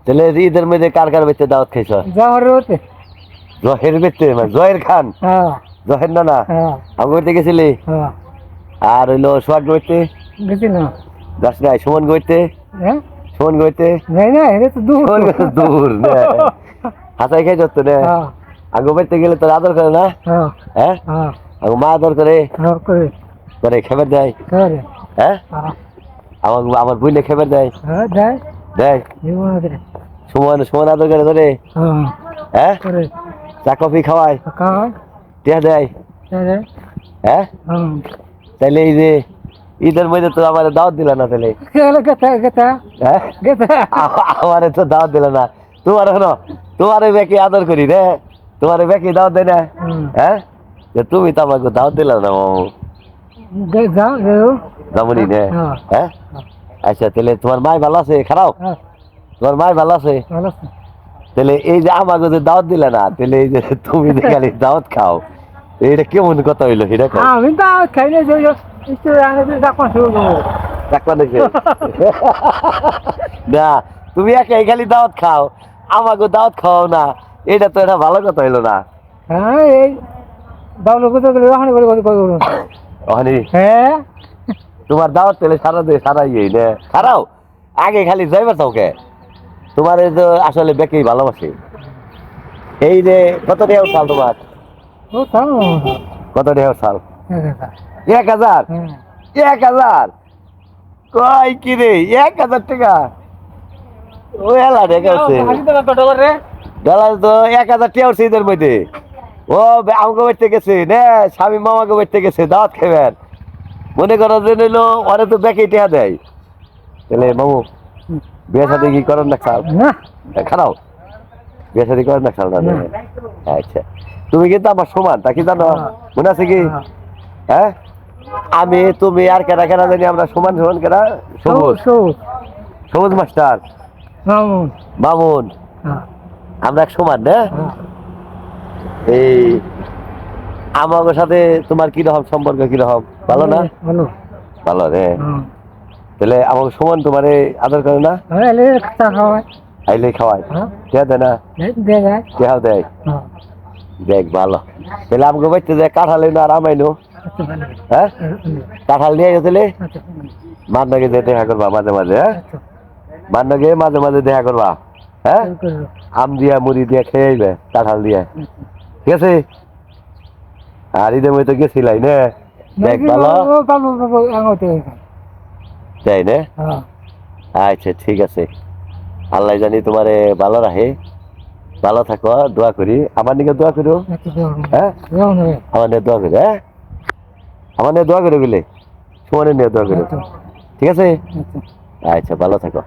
তাহলে ঈদের মধ্যে কার কার বেতে দাওয়াত খাইছ? জহের বেতে জহের খান, জহের নানা আমি বেতে গেছিলি? আর হইলো সোহাগ বেতে যাস নাই? সুমন গইতে, সুমন গইতে দূর হাসাই খাই যত না আগো বেতে গেলে তোর আদর করে না? হ্যাঁ আগো মা আদর করে করে খেবার দেয়? হ্যাঁ আমার আমার বুঝলে খেবার দেয়? দেয় সুমন সুমন আদর করে ধরে? হ্যাঁ চা কফি খাওয়ায়? টিয়া দেয়? হ্যাঁ তাইলে এই যে ঈদের মধ্যে তো আমার দাওয়াত দিলা না? তাহলে আমার তো দাওয়াত দিলা না। তোমার হলো তোমার ব্যাকে আদর করি রে, তোমার ব্যাকে দাওয়াত দেয় না? হ্যাঁ তুমি তো আমাকে দাওয়াত দিলা না মামু। যেমনই নে হ্যাঁ আচ্ছা তাহলে তোমার মাই ভালো আছে? খারাপ তোমার মাই ভালো আছে? তাহলে এই যে আমাকে যে দাওয়াত দিলে না, তাহলে এই যে তুমি যে খালি দাওয়াত খাও, এটা কেমন কথা হইলো? সেটা আমি দাওয়াত খাই না, না তুমি একাই খালি দাওয়াত খাও, আমাকে দাওয়াত খাও না, এটা তো এটা ভালো কথা হইলো না। হ্যাঁ এই হ্যাঁ তোমার দাওয়াত তাহলে সারা দিয়ে সারাই নে খারাও আগে খালি যাইবার তাওকে তোমার তো আসলে বেকেই ভালোবাসে। এই যে কত টাকা সাল তোমার? কত টাকা সাল? 1000? 1000 কয় কি রে? 1000 টাকা ও এলা টাকা আছে ডলার তো 1000 টাকা উঠছে ঈদের মধ্যে। ও আমাকে বাড়িতে গেছে নে, স্বামী মামাকে বাড়িতে গেছে দাওয়াত খাবেন, মনে করো যে নিলো ওরে তো বেকেই টাকা দেয়। তাহলে মামু বিয়ে সাথে কি করেন না? খাও খারাও বিয়ে সাথে করেন না? খাও না? আচ্ছা তুমি কিন্তু আমার সমান, তা কি জানো? মনে আছে কি? হ্যাঁ আমি তুমি আর কেনা কেনা জানি আমরা সমান সমান কেনা। সবুজ সবুজ মাস্টার মামুন আমরা এক সমান না? এই আমার সাথে তোমার কিরকম সম্পর্ক? কিরকম ভালো না? ভালো রে। তাহলে আমাকে সমান তোমারে আদর করে না? আইলে খাওয়ায় কে দেয় না? কেউ দেয়? দেখ ভালো। তাহলে আমাকে বাড়িতে যায় কাঁঠাল এনো আর আমাইনো। হ্যাঁ কাঁঠাল নিয়ে গেছিলে মান্নাকে যে দেখা করবা মাঝে মাঝে? হ্যাঁ মান্নাকে মাঝে মাঝে দেখা করবা। হ্যাঁ আম দিয়া মুড়ি দিয়া খেয়ে আইবে কাঁঠাল দিয়া, ঠিক আছে? আর ঈদের মধ্যে গেছিলাই না? দেখ ভালো তাই না? আচ্ছা ঠিক আছে, আল্লাহ জানি তোমারে ভালো রাখে, ভালো থাকো, দোয়া করি। আমার নিকে দোয়া করো। হ্যাঁ আমার নিয়ে দোয়া করি। হ্যাঁ আমার নিয়ে দোয়া করে বলে সুমনের নিয়ে দোয়া করো, ঠিক আছে? আচ্ছা ভালো থাকো।